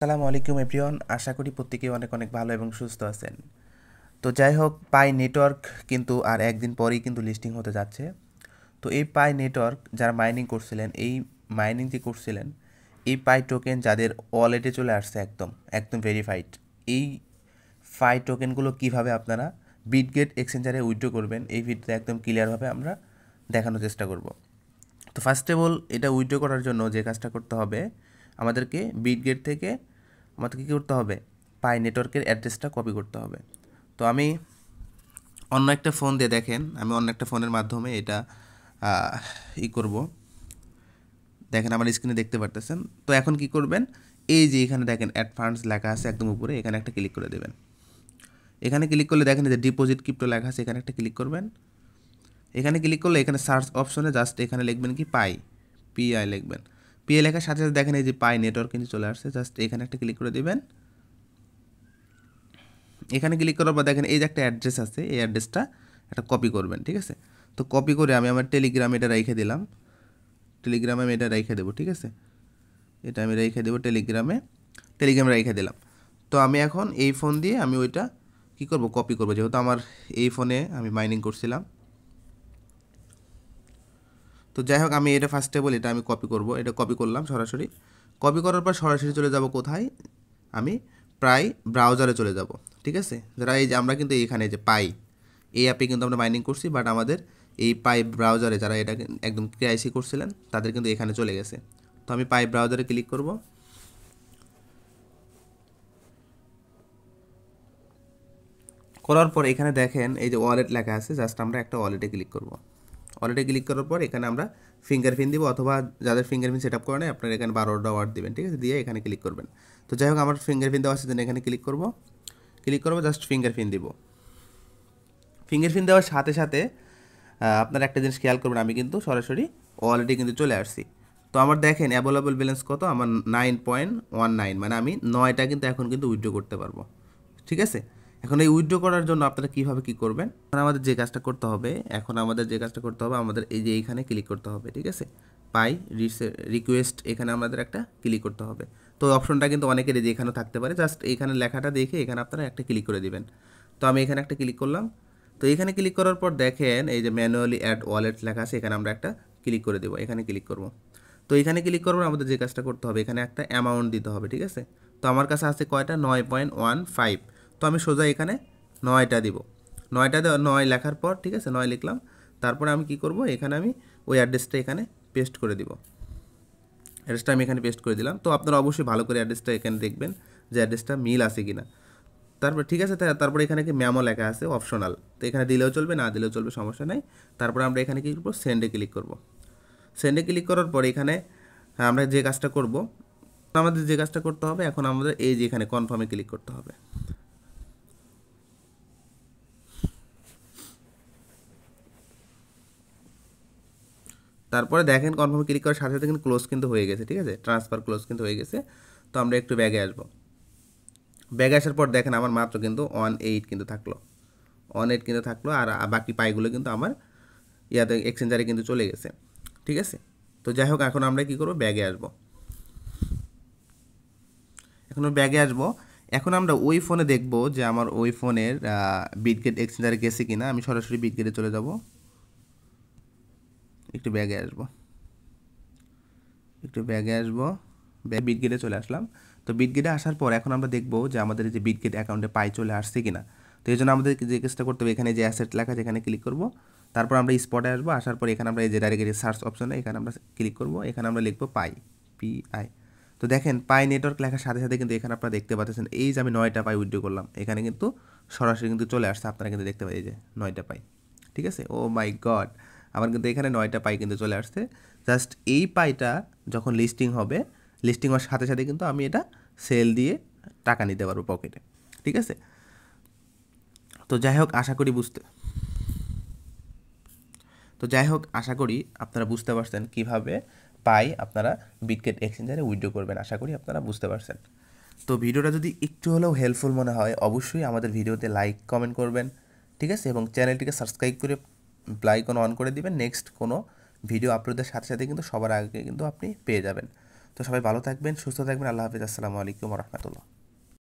আসসালামু আলাইকুম এভরিওয়ান, আশা করি প্রত্যেকেই অনেক অনেক ভালো এবং সুস্থ আছেন। তো যাই হোক, পাই নেটওয়ার্ক কিন্তু আর একদিন পরেই কিন্তু লিস্টিং হতে যাচ্ছে। তো এই পাই নেটওয়ার্ক যারা মাইনিং করছিলেন, এই মাইনিং যে করছিলেন, এই পাই টোকেন যাদের ওয়ালেটে চলে আসছে একদম একদম ভেরিফাইড, এই পাই টোকেনগুলো কিভাবে আপনারা বিটগেট এক্সচেঞ্জারে উইথড্র করবেন, এই ভিডিওতে একদম ক্লিয়ারভাবে আমরা দেখানোর চেষ্টা করব। তো ফার্স্ট অফ অল, এটা উইথড্র করার জন্য যে কাজটা করতে হবে, আমাদেরকে বিটগেট থেকে আমাদেরকে কী করতে হবে, পাই নেটওয়ার্কের অ্যাড্রেসটা কপি করতে হবে। তো আমি অন্য একটা ফোন দিয়ে, দেখেন আমি অন্য একটা ফোনের মাধ্যমে এটা করব। দেখেন আমার স্ক্রিনে দেখতে পারতেছেন। তো এখন কি করবেন, এই যে এখানে দেখেন অ্যাড ফান্ডস লেখা আছে একদম উপরে, এখানে একটা ক্লিক করে দেবেন। এখানে ক্লিক করলে দেখেন যে ডিপোজিট ক্রিপ্টো লেখা আছে, এখানে একটা ক্লিক করবেন। এখানে ক্লিক করলে এখানে সার্চ অপশনে জাস্ট এখানে লিখবেন কি পাই, পিআই লিখবেন। পিআই লেখার সাথে সাথে দেখেন এই যে পাই নেটওয়ার্ক কিন্তু চলে আসছে, জাস্ট এখানে একটা ক্লিক করে দিবেন। এখানে ক্লিক করার পর দেখেন এই যে একটা অ্যাড্রেস আছে, এই অ্যাড্রেসটা একটা কপি করবেন, ঠিক আছে। তো কপি করে আমি আমার টেলিগ্রামে এটা রেখে দিলাম, টেলিগ্রামে আমি এটা রেখে দেবো, ঠিক আছে। এটা আমি রেখে দেবো টেলিগ্রামে রেখে দিলাম। তো আমি এখন এই ফোন দিয়ে আমি ওইটা কী করব, কপি করব, যেহেতু আমার এই ফোনে আমি মাইনিং করছিলাম। তো যাই হোক, আমি এটা ফার্স্টে বলি, এটা আমি কপি করব, এটা কপি করলাম সরাসরি। কপি করার পর সরাসরি চলে যাব কোথায়, আমি প্রায় ব্রাউজারে চলে যাব, ঠিক আছে। যারা এই যে আমরা কিন্তু এখানে যে পাই, এই অ্যাপে কিন্তু আমরা মাইনিং করছি, বাট আমাদের এই পাই ব্রাউজারে যারা এটা একদম কেআইসি করছিলেন তাদের কিন্তু এখানে চলে গেছে। তো আমি পাই ব্রাউজারে ক্লিক করব। করার পর এখানে দেখেন এই যে ওয়ালেট লেখা আছে, জাস্ট আমরা একটা ওয়ালেটে ক্লিক করব। ওয়ালেটে ক্লিক করার পর এখানে আমরা ফিঙ্গারপ্রিন্ট দিব, অথবা যাদের ফিঙ্গারপ্রিন্ট সেট আপ করে নেয় আপনারা এখানে 12টা ওয়ার্ড দেবেন, ঠিক আছে, দিয়ে এখানে ক্লিক করবেন। তো যাই হোক, আমার ফিঙ্গারপ্রিন্ট দেওয়া আছে, এখানে ক্লিক করবো, জাস্ট ফিঙ্গারপ্রিন্ট দিব। ফিঙ্গারপ্রিন্ট দেওয়ার সাথে সাথে আপনারা একটা জিনিস খেয়াল করবেন, আমি কিন্তু সরাসরি ওয়ালেটে কিন্তু চলে আসছি। তো আমার দেখেন অ্যাভেলেবল ব্যালেন্স কত, আমার 9.19, মানে আমি 9টা কিন্তু এখন কিন্তু উইথড্র করতে পারবো, ঠিক আছে। এখন এই উইথড্র করার জন্য আপনারা কীভাবে কী করবেন, আমাদের যে কাজটা করতে হবে, আমাদের এই যে এইখানে ক্লিক করতে হবে, ঠিক আছে। পাই রিকোয়েস্ট, এখানে আমাদের একটা ক্লিক করতে হবে। তো অপশনটা কিন্তু অনেকেরই যে এখানে থাকতে পারে, জাস্ট এইখানে লেখাটা দেখে এখানে আপনারা একটা ক্লিক করে দিবেন। তো আমি এখানে একটা ক্লিক করলাম। তো এখানে ক্লিক করার পর দেখেন এই যে ম্যানুয়ালি অ্যাড ওয়ালেট লেখা আছে, এখানে আমরা একটা ক্লিক করে দেবো, এখানে ক্লিক করব। তো এখানে ক্লিক করবো, আমাদের যে কাজটা করতে হবে, এখানে একটা অ্যামাউন্ট দিতে হবে, ঠিক আছে। তো আমার কাছে আছে কয়টা, 9.15। তো আমি সোজা এখানে 9টা দিব। 9টা 9 লেখার পর, ঠিক আছে, 9 লিখলাম। তারপরে আমি কি করব, এখানে আমি ওই অ্যাড্রেসটা এখানে পেস্ট করে দিব। অ্যাড্রেসটা আমি এখানে পেস্ট করে দিলাম। তো আপনারা অবশ্যই ভালো করে অ্যাড্রেসটা এখানে দেখবেন যে অ্যাড্রেসটা মিল আছে কি না। তারপর ঠিক আছে, তারপরে এখানে কি ম্যামো লেখা আছে অপশনাল, তো এখানে দিলেও চলবে, না দিলেও চলবে, সমস্যা নেই। তারপরে আমরা এখানে কী করবো, সেন্ডে ক্লিক করব। সেন্ডে ক্লিক করার পর এখানে আমরা যে কাজটা করব, আমাদের যে কাজটা করতে হবে, এখন আমাদের এই যে এখানে কনফার্মে ক্লিক করতে হবে। তারপরে দেখেন কনফার্মে ক্লিক করার সাথে সাথে কিন্তু ক্লোজ কিন্তু হয়ে গেছে, ঠিক আছে, ট্রান্সফার ক্লোজ কিন্তু হয়ে গেছে। তো আমরা একটু ব্যাগে আসবো। ব্যাগে আসার পর দেখেন আমার মাত্র কিন্তু 18 কিন্তু থাকলো, 18 কিন্তু থাকলো, আর বাকি পাইগুলো কিন্তু আমার ইয়াতে এক্সচেঞ্জারে কিন্তু চলে গেছে, ঠিক আছে। তো যাই হোক, এখন আমরা কী করবো, ব্যাগে আসবো। এখন ব্যাগে আসবো। এখন আমরা ওই ফোনে দেখব যে আমার ওই ফোনের বিটগেট এক্সচেঞ্জারে গেছে কিনা। আমি সরাসরি বিটগেটে চলে যাব, একটু ব্যাগে আসবো, বিটগেটে চলে আসলাম। তো বিটগেটে আসার পর এখন আমরা দেখব যে আমাদের যে বিটগেট অ্যাকাউন্টে পাই চলে আসছে কিনা। তো এই জন্য আমাদের যে কাজটা করতে হবে, এখানে যে অ্যাসেট লেখা আছে এখানে ক্লিক করব। তারপর আমরা স্পটে আসবো, আসার পর এখানে আমরা এই যে ডাইরেক্ট সার্চ অপশনে এখানে আমরা ক্লিক করব, এখানে আমরা লিখবো পাই, পিআই। তো দেখেন পাই নেটওয়ার্ক লেখার সাথে সাথে কিন্তু এখানে আপনারা দেখতে পাচ্ছেন এই যে আমি 9টা পাই উইথড্র করলাম, এখানে কিন্তু সরাসরি কিন্তু চলে আসছে, আপনারা কিন্তু দেখতে পাই এই যে 9টা পাই, ঠিক আছে। ও মাই গড, আমার কিন্তু এখানে 9টা পাই কিন্তু চলে আসছে। জাস্ট এই পাইটা যখন লিস্টিং হওয়ার সাথে সাথে কিন্তু আমি এটা সেল দিয়ে টাকা নিতে পারবো পকেটে, ঠিক আছে। তো যাই হোক, আশা করি আপনারা বুঝতে পারছেন কিভাবে পাই আপনারা বিটগেট এক্সচেঞ্জারে উইথড্র করবেন। আশা করি আপনারা বুঝতে পারছেন। তো ভিডিওটা যদি একটু হলেও হেল্পফুল মনে হয়, অবশ্যই আমাদের ভিডিওতে লাইক কমেন্ট করবেন, ঠিক আছে, এবং চ্যানেলটিকে সাবস্ক্রাইব করে বেল আইকন অন করে দিবেন। নেক্সট কোনো ভিডিও আপলোডের সাথে সাথে কিন্তু সবার আগে কিন্তু আপনি পেয়ে যাবেন। তো সবাই ভালো থাকবেন, সুস্থ থাকবেন। আল্লাহ হাফিজ। আসসালামু আলাইকুম রহমতুল্লাহ।